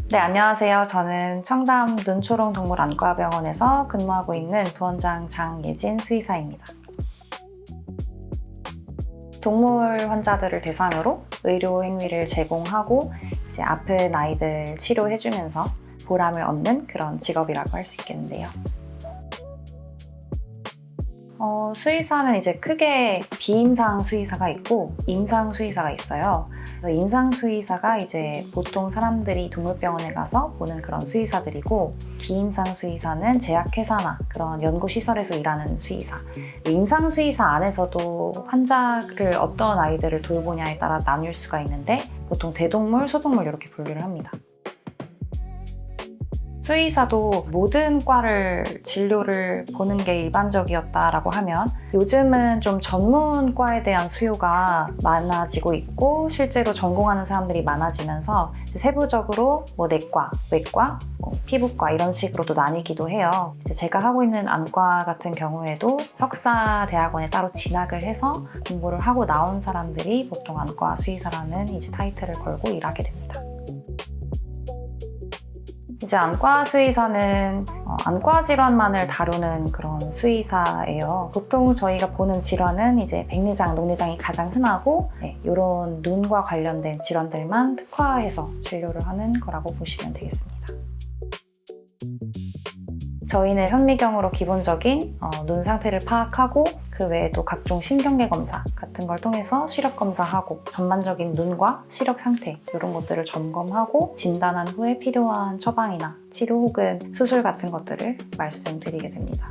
네, 안녕하세요. 저는 청담 눈초롱동물안과병원에서 근무하고 있는 부원장 장예진 수의사입니다. 동물 환자들을 대상으로 의료 행위를 제공하고 이제 아픈 아이들 치료해주면서 보람을 얻는 그런 직업이라고 할 수 있겠는데요. 수의사는 이제 크게 비임상 수의사가 있고 임상 수의사가 있어요. 그래서 임상 수의사가 이제 보통 사람들이 동물병원에 가서 보는 그런 수의사들이고, 비임상 수의사는 제약회사나 그런 연구시설에서 일하는 수의사. 임상 수의사 안에서도 환자를 어떤 아이들을 돌보냐에 따라 나뉠 수가 있는데, 보통 대동물, 소동물 이렇게 분류를 합니다. 수의사도 모든 과를 진료를 보는 게 일반적이었다라고 하면, 요즘은 좀 전문과에 대한 수요가 많아지고 있고 실제로 전공하는 사람들이 많아지면서 세부적으로 내과, 외과, 피부과 이런 식으로도 나뉘기도 해요. 제가 하고 있는 안과 같은 경우에도 석사 대학원에 따로 진학을 해서 공부를 하고 나온 사람들이 보통 안과 수의사라는 이제 타이틀을 걸고 일하게 됩니다. 이제 안과 수의사는 안과 질환만을 다루는 그런 수의사예요. 보통 저희가 보는 질환은 이제 백내장, 녹내장이 가장 흔하고, 이런 눈과 관련된 질환들만 특화해서 진료를 하는 거라고 보시면 되겠습니다. 저희는 현미경으로 기본적인 눈 상태를 파악하고, 그 외에도 각종 신경계 검사 같은 걸 통해서 시력 검사하고, 전반적인 눈과 시력 상태 이런 것들을 점검하고 진단한 후에 필요한 처방이나 치료 혹은 수술 같은 것들을 말씀드리게 됩니다.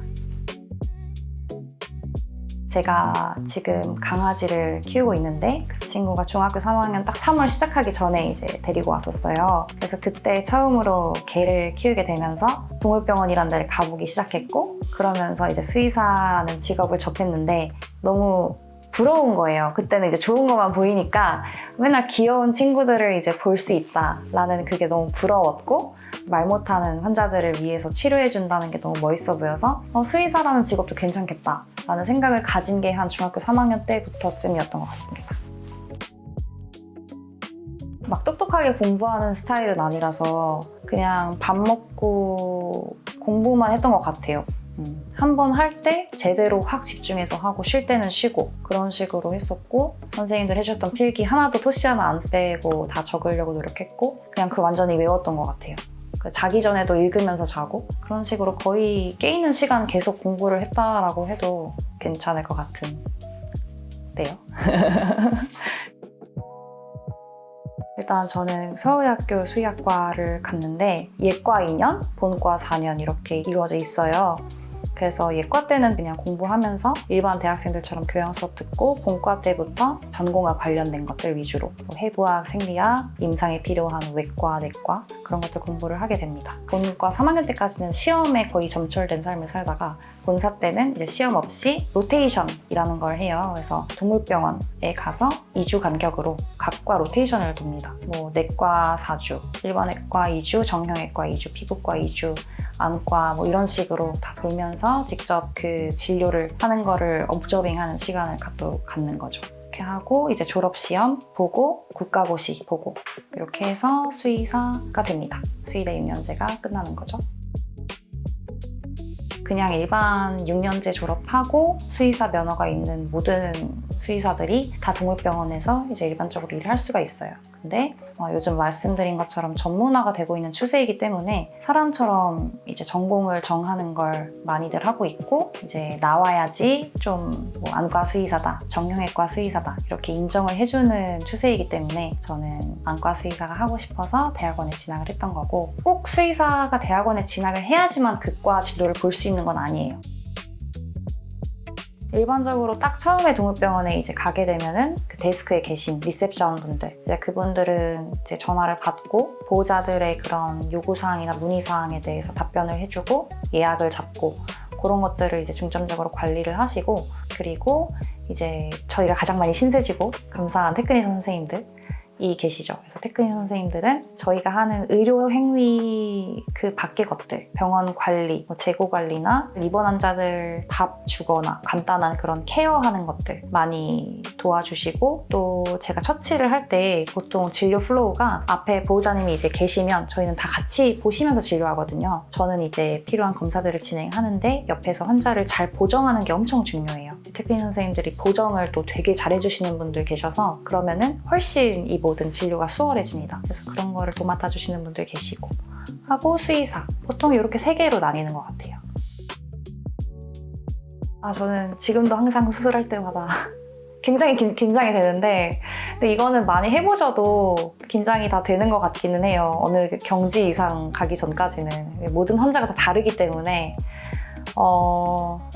제가 지금 강아지를 키우고 있는데, 그 친구가 중학교 3학년 딱 3월 시작하기 전에 이제 데리고 왔었어요. 그래서 그때 처음으로 개를 키우게 되면서 동물병원이라는 데를 가보기 시작했고, 그러면서 이제 수의사라는 직업을 접했는데 너무 부러운 거예요. 그때는 이제 좋은 것만 보이니까 맨날 귀여운 친구들을 이제 볼 수 있다라는 그게 너무 부러웠고, 말 못하는 환자들을 위해서 치료해준다는 게 너무 멋있어 보여서 수의사라는 직업도 괜찮겠다라는 생각을 가진 게 한 중학교 3학년 때부터쯤이었던 것 같습니다. 막 똑똑하게 공부하는 스타일은 아니라서 그냥 밥 먹고 공부만 했던 것 같아요. 한 번 할 때 제대로 확 집중해서 하고 쉴 때는 쉬고 그런 식으로 했었고, 선생님들 해주셨던 필기 하나도 토시 하나 안 빼고 다 적으려고 노력했고, 그냥 그걸 완전히 외웠던 것 같아요. 자기 전에도 읽으면서 자고 그런 식으로 거의 깨있는 시간 계속 공부를 했다라고 해도 괜찮을 것 같은데요. 일단 저는 서울대학교 수의학과를 갔는데 예과 2년, 본과 4년 이렇게 이루어져 있어요. 그래서 예과 때는 그냥 공부하면서 일반 대학생들처럼 교양 수업 듣고, 본과 때부터 전공과 관련된 것들 위주로 해부학, 생리학, 임상에 필요한 외과, 내과 그런 것들 공부를 하게 됩니다. 본과 3학년 때까지는 시험에 거의 점철된 삶을 살다가, 본사 때는 이제 시험 없이 로테이션이라는 걸 해요. 그래서 동물병원에 가서 2주 간격으로 각과 로테이션을 돕니다. 내과 4주, 일반외과 2주, 정형외과 2주, 피부과 2주, 안과 이런 식으로 다 돌면서 직접 그 진료를 하는 거를 업저빙하는 시간을 갖는 거죠. 이렇게 하고 이제 졸업시험 보고 국가고시 보고 이렇게 해서 수의사가 됩니다. 수의대 6년제가 끝나는 거죠. 그냥 일반 6년제 졸업하고 수의사 면허가 있는 모든 수의사들이 다 동물병원에서 이제 일반적으로 일을 할 수가 있어요. 근데 요즘 말씀드린 것처럼 전문화가 되고 있는 추세이기 때문에 사람처럼 이제 전공을 정하는 걸 많이들 하고 있고, 이제 나와야지 좀 안과 수의사다, 정형외과 수의사다 이렇게 인정을 해주는 추세이기 때문에 저는 안과 수의사가 하고 싶어서 대학원에 진학을 했던 거고, 꼭 수의사가 대학원에 진학을 해야지만 그과 진료를 볼 수 있는 건 아니에요. 일반적으로 딱 처음에 동물병원에 이제 가게 되면은 그 데스크에 계신 리셉션 분들, 이제 그분들은 이제 전화를 받고 보호자들의 그런 요구사항이나 문의사항에 대해서 답변을 해주고 예약을 잡고 그런 것들을 이제 중점적으로 관리를 하시고, 그리고 이제 저희가 가장 많이 신세지고 감사한 테크니션 선생님들, 이 계시죠. 그래서 테크니션 선생님들은 저희가 하는 의료 행위 그 밖의 것들, 병원 관리, 뭐 재고 관리나 입원 환자들 밥 주거나 간단한 그런 케어하는 것들 많이 도와주시고, 또 제가 처치를 할 때 보통 진료 플로우가 앞에 보호자님이 이제 계시면 저희는 다 같이 보시면서 진료하거든요. 저는 이제 필요한 검사들을 진행하는데 옆에서 환자를 잘 보정하는 게 엄청 중요해요. 테크니션 선생님들이 보정을 또 되게 잘해주시는 분들 계셔서 그러면은 훨씬 이 모든 진료가 수월해집니다. 그래서 그런 거를 도맡아 주시는 분들 계시고, 하고 수의사, 보통 이렇게 3개로 나뉘는 것 같아요. 저는 지금도 항상 수술할 때마다 굉장히 긴장이 되는데, 근데 이거는 많이 해보셔도 긴장이 다 되는 것 같기는 해요. 어느 경지 이상 가기 전까지는. 모든 환자가 다 다르기 때문에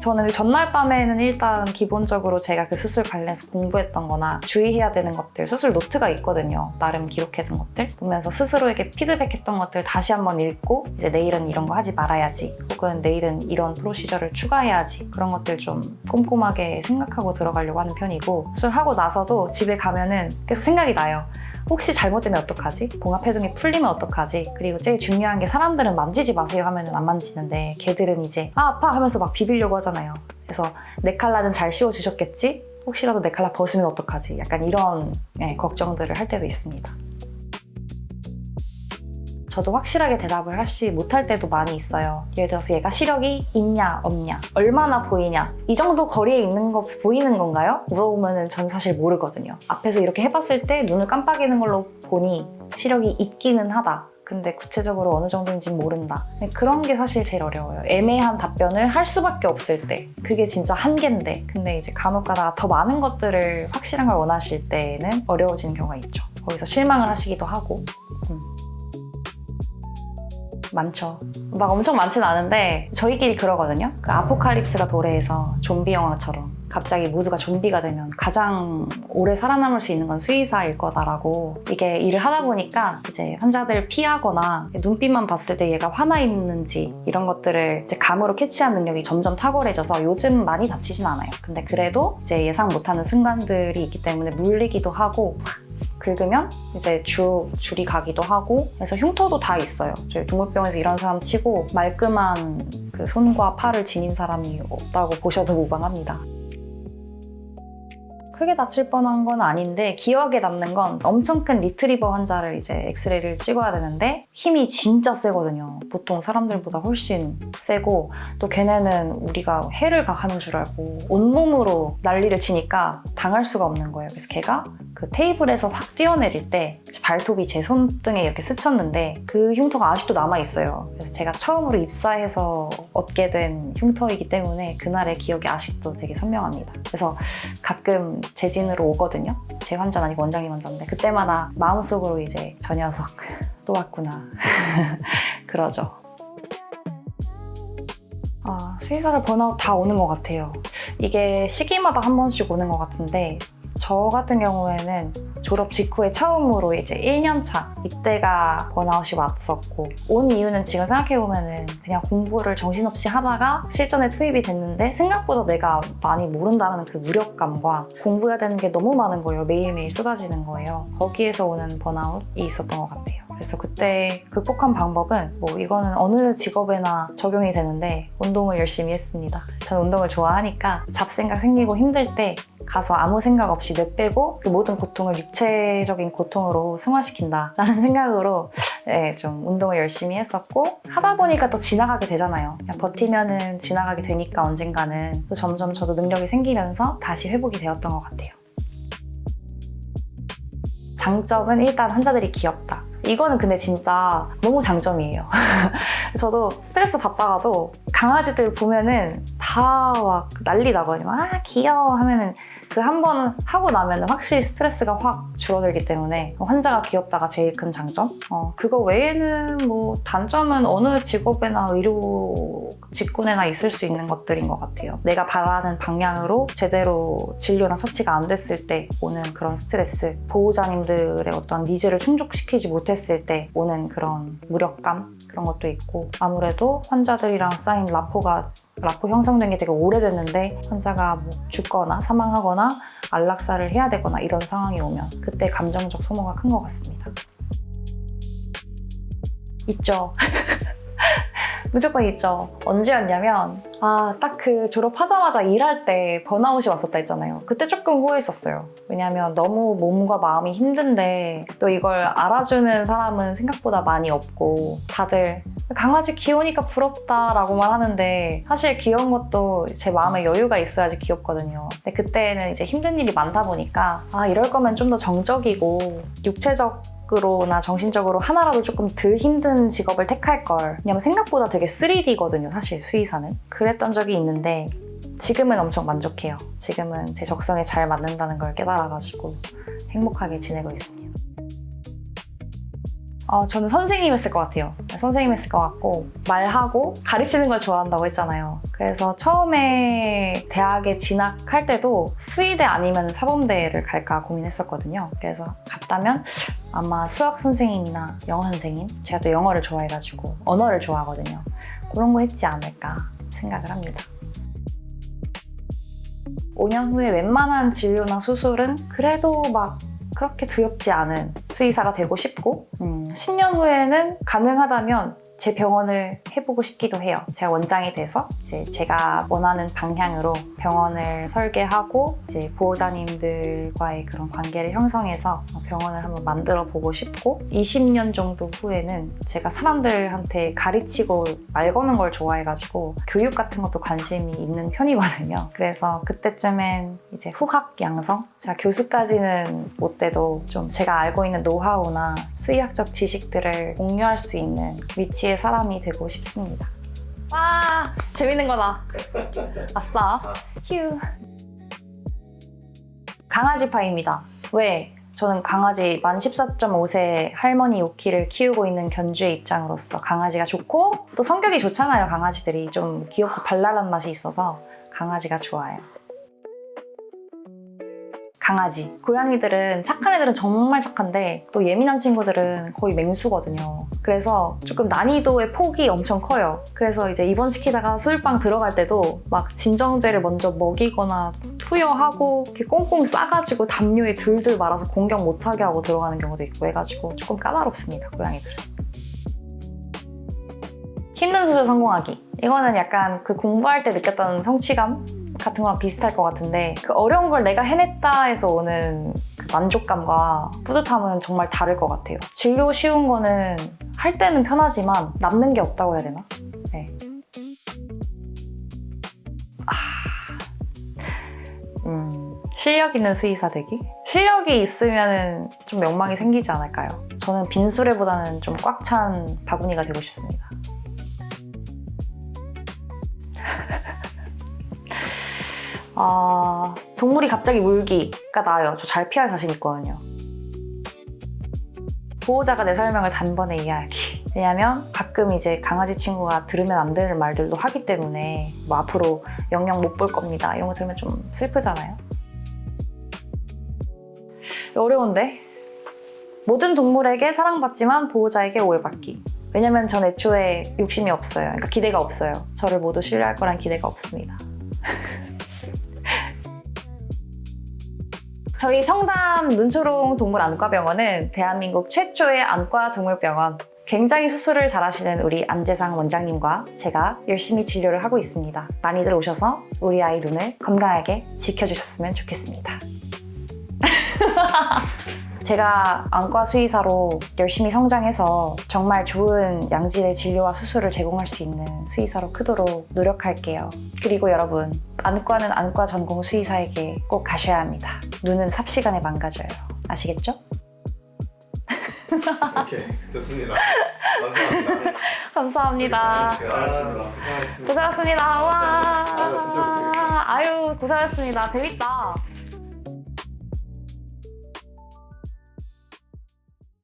저는 전날 밤에는 일단 기본적으로 제가 그 수술 관련해서 공부했던 거나 주의해야 되는 것들, 수술 노트가 있거든요. 나름 기록해둔 것들 보면서 스스로에게 피드백했던 것들 다시 한번 읽고, 이제 내일은 이런 거 하지 말아야지, 혹은 내일은 이런 프로시저를 추가해야지, 그런 것들 좀 꼼꼼하게 생각하고 들어가려고 하는 편이고, 수술하고 나서도 집에 가면은 계속 생각이 나요. 혹시 잘못되면 어떡하지? 봉합해동이 풀리면 어떡하지? 그리고 제일 중요한 게, 사람들은 만지지 마세요 하면 안 만지는데 걔들은 이제 아파 하면서 막 비비려고 하잖아요. 그래서 내 칼라는 잘 씌워주셨겠지? 혹시라도 내 칼라 벗으면 어떡하지? 약간 이런 걱정들을 할 때도 있습니다. 저도 확실하게 대답을 하지 못할 때도 많이 있어요. 예를 들어서 얘가 시력이 있냐 없냐, 얼마나 보이냐, 이 정도 거리에 있는 거 보이는 건가요? 물어보면 전 사실 모르거든요. 앞에서 이렇게 해봤을 때 눈을 깜빡이는 걸로 보니 시력이 있기는 하다. 근데 구체적으로 어느 정도인지 모른다. 그런 게 사실 제일 어려워요. 애매한 답변을 할 수밖에 없을 때. 그게 진짜 한계인데. 근데 이제 간혹 가다가 더 많은 것들을 확실한 걸 원하실 때는 어려워지는 경우가 있죠. 거기서 실망을 하시기도 하고. 많죠. 막 엄청 많진 않은데 저희끼리 그러거든요. 그 아포칼립스가 도래해서 좀비 영화처럼 갑자기 모두가 좀비가 되면 가장 오래 살아남을 수 있는 건 수의사일 거다라고, 이게 일을 하다 보니까 이제 환자들을 피하거나 눈빛만 봤을 때 얘가 화나 있는지 이런 것들을 이제 감으로 캐치하는 능력이 점점 탁월해져서 요즘 많이 다치진 않아요. 근데 그래도 이제 예상 못하는 순간들이 있기 때문에 물리기도 하고, 긁으면 이제 줄이 가기도 하고, 그래서 흉터도 다 있어요. 저희 동물병원에서 일하는 사람 치고 말끔한 그 손과 팔을 지닌 사람이 없다고 보셔도 무방합니다. 크게 다칠 뻔한 건 아닌데 기억에 남는 건, 엄청 큰 리트리버 환자를 이제 엑스레이를 찍어야 되는데 힘이 진짜 세거든요. 보통 사람들보다 훨씬 세고, 또 걔네는 우리가 해를 가하는 줄 알고 온몸으로 난리를 치니까 당할 수가 없는 거예요. 그래서 걔가 그 테이블에서 확 뛰어내릴 때 발톱이 제 손등에 이렇게 스쳤는데 그 흉터가 아직도 남아있어요. 그래서 제가 처음으로 입사해서 얻게 된 흉터이기 때문에 그날의 기억이 아직도 되게 선명합니다. 그래서 가끔 재진으로 오거든요. 제 환자는 아니고 원장님 환자인데, 그때마다 마음속으로 이제 저 녀석 또 왔구나 그러죠. 수의사들 번아웃 다 오는 것 같아요. 이게 시기마다 한 번씩 오는 것 같은데, 저 같은 경우에는 졸업 직후에 처음으로 이제 1년차 이때가 번아웃이 왔었고, 온 이유는 지금 생각해보면은 그냥 공부를 정신없이 하다가 실전에 투입이 됐는데 생각보다 내가 많이 모른다는 그 무력감과 공부해야 되는 게 너무 많은 거예요. 매일매일 쏟아지는 거예요. 거기에서 오는 번아웃이 있었던 것 같아요. 그래서 그때 극복한 방법은, 이거는 어느 직업에나 적용이 되는데, 운동을 열심히 했습니다. 저는 운동을 좋아하니까 잡생각 생기고 힘들 때 가서 아무 생각 없이 내빼고 그 모든 고통을 육체적인 고통으로 승화시킨다라는 생각으로 좀 운동을 열심히 했었고, 하다 보니까 또 지나가게 되잖아요. 그냥 버티면은 지나가게 되니까 언젠가는 또 점점 저도 능력이 생기면서 다시 회복이 되었던 것 같아요. 장점은 일단 환자들이 귀엽다. 이거는 근데 진짜 너무 장점이에요. 저도 스트레스 받다가도 강아지들 보면은 다 막 난리 나거든요. 귀여워 하면은 그 한 번 하고 나면 확실히 스트레스가 확 줄어들기 때문에 환자가 귀엽다가 제일 큰 장점? 그거 외에는 단점은 어느 직업에나 의료 직군에나 있을 수 있는 것들인 것 같아요. 내가 바라는 방향으로 제대로 진료나 처치가 안 됐을 때 오는 그런 스트레스, 보호자님들의 어떤 니즈를 충족시키지 못했을 때 오는 그런 무력감, 그런 것도 있고, 아무래도 환자들이랑 쌓인 라포 형성된 게 되게 오래됐는데 환자가 죽거나 사망하거나 안락사를 해야 되거나 이런 상황이 오면 그때 감정적 소모가 큰 것 같습니다. 있죠. 무조건 있죠. 언제였냐면 딱 그 졸업하자마자 일할 때 번아웃이 왔었다 했잖아요. 그때 조금 후회했었어요. 왜냐면 너무 몸과 마음이 힘든데 또 이걸 알아주는 사람은 생각보다 많이 없고 다들 강아지 귀여우니까 부럽다라고만 하는데 사실 귀여운 것도 제 마음에 여유가 있어야지 귀엽거든요. 근데 그때는 이제 힘든 일이 많다 보니까 이럴 거면 좀 더 정적이고 육체적으로나 정신적으로 하나라도 조금 덜 힘든 직업을 택할 걸. 왜냐면 생각보다 되게 3D거든요, 사실 수의사는. 그랬던 적이 있는데 지금은 엄청 만족해요. 지금은 제 적성에 잘 맞는다는 걸 깨달아가지고 행복하게 지내고 있습니다. 저는 선생님 했을 것 같아요. 선생님 했을 것 같고 말하고 가르치는 걸 좋아한다고 했잖아요. 그래서 처음에 대학에 진학할 때도 수의대 아니면 사범대를 갈까 고민했었거든요. 그래서 갔다면 아마 수학 선생님이나 영어 선생님, 제가 또 영어를 좋아해가지고 언어를 좋아하거든요. 그런 거 했지 않을까 생각을 합니다. 5년 후에 웬만한 진료나 수술은 그래도 막 그렇게 두렵지 않은 수의사가 되고 싶고 10년 후에는 가능하다면 제 병원을 해보고 싶기도 해요. 제가 원장이 돼서 이제 제가 원하는 방향으로 병원을 설계하고 이제 보호자님들과의 그런 관계를 형성해서 병원을 한번 만들어 보고 싶고 20년 정도 후에는 제가 사람들한테 가르치고 말 거는 걸 좋아해가지고 교육 같은 것도 관심이 있는 편이거든요. 그래서 그때쯤엔 이제 후학 양성? 제가 교수까지는 못 돼도 좀 제가 알고 있는 노하우나 수의학적 지식들을 공유할 수 있는 위치에 사람이 되고 싶습니다. 와, 재밌는 거다. 아싸. 휴. 강아지파입니다. 왜? 저는 강아지 만 14.5세 할머니 요키를 키우고 있는 견주의 입장으로서 강아지가 좋고 또 성격이 좋잖아요. 강아지들이 좀 귀엽고 발랄한 맛이 있어서 강아지가 좋아요. 강아지. 고양이들은 착한 애들은 정말 착한데 또 예민한 친구들은 거의 맹수거든요. 그래서 조금 난이도의 폭이 엄청 커요. 그래서 이제 입원시키다가 수술방 들어갈 때도 막 진정제를 먼저 먹이거나 투여하고 이렇게 꽁꽁 싸가지고 담요에 둘둘 말아서 공격 못하게 하고 들어가는 경우도 있고 해가지고 조금 까다롭습니다, 고양이들은. 힘든 수술 성공하기. 이거는 약간 그 공부할 때 느꼈던 성취감 같은 거랑 비슷할 것 같은데 그 어려운 걸 내가 해냈다 해서 오는 그 만족감과 뿌듯함은 정말 다를 것 같아요. 진료 쉬운 거는 할 때는 편하지만 남는 게 없다고 해야 되나? 네. 실력 있는 수의사 되기? 실력이 있으면 좀 명망이 생기지 않을까요? 저는 빈 수레보다는 좀 꽉 찬 바구니가 되고 싶습니다. 동물이 갑자기 물기가 나아요. 저 잘 피할 자신 있거든요. 보호자가 내 설명을 단번에 이해하기. 왜냐면 가끔 이제 강아지 친구가 들으면 안 되는 말들도 하기 때문에 뭐 앞으로 영영 못 볼 겁니다. 이런 거 들으면 좀 슬프잖아요. 어려운데? 모든 동물에게 사랑받지만 보호자에게 오해받기. 왜냐면 전 애초에 욕심이 없어요. 그러니까 기대가 없어요. 저를 모두 신뢰할 거란 기대가 없습니다. 저희 청담 눈초롱 동물안과병원은 대한민국 최초의 안과 동물병원, 굉장히 수술을 잘하시는 우리 안재상 원장님과 제가 열심히 진료를 하고 있습니다. 많이들 오셔서 우리 아이 눈을 건강하게 지켜주셨으면 좋겠습니다. 제가 안과 수의사로 열심히 성장해서 정말 좋은 양질의 진료와 수술을 제공할 수 있는 수의사로 크도록 노력할게요. 그리고 여러분, 안과는 안과 전공 수의사에게 꼭 가셔야 합니다. 눈은 삽시간에 망가져요. 아시겠죠? 오케이, 좋습니다. 감사합니다. 감사합니다. 고생하셨습니다. 고생하셨습니다. 와. 진짜 고생했어요. 아유, 고생하셨습니다. 재밌다.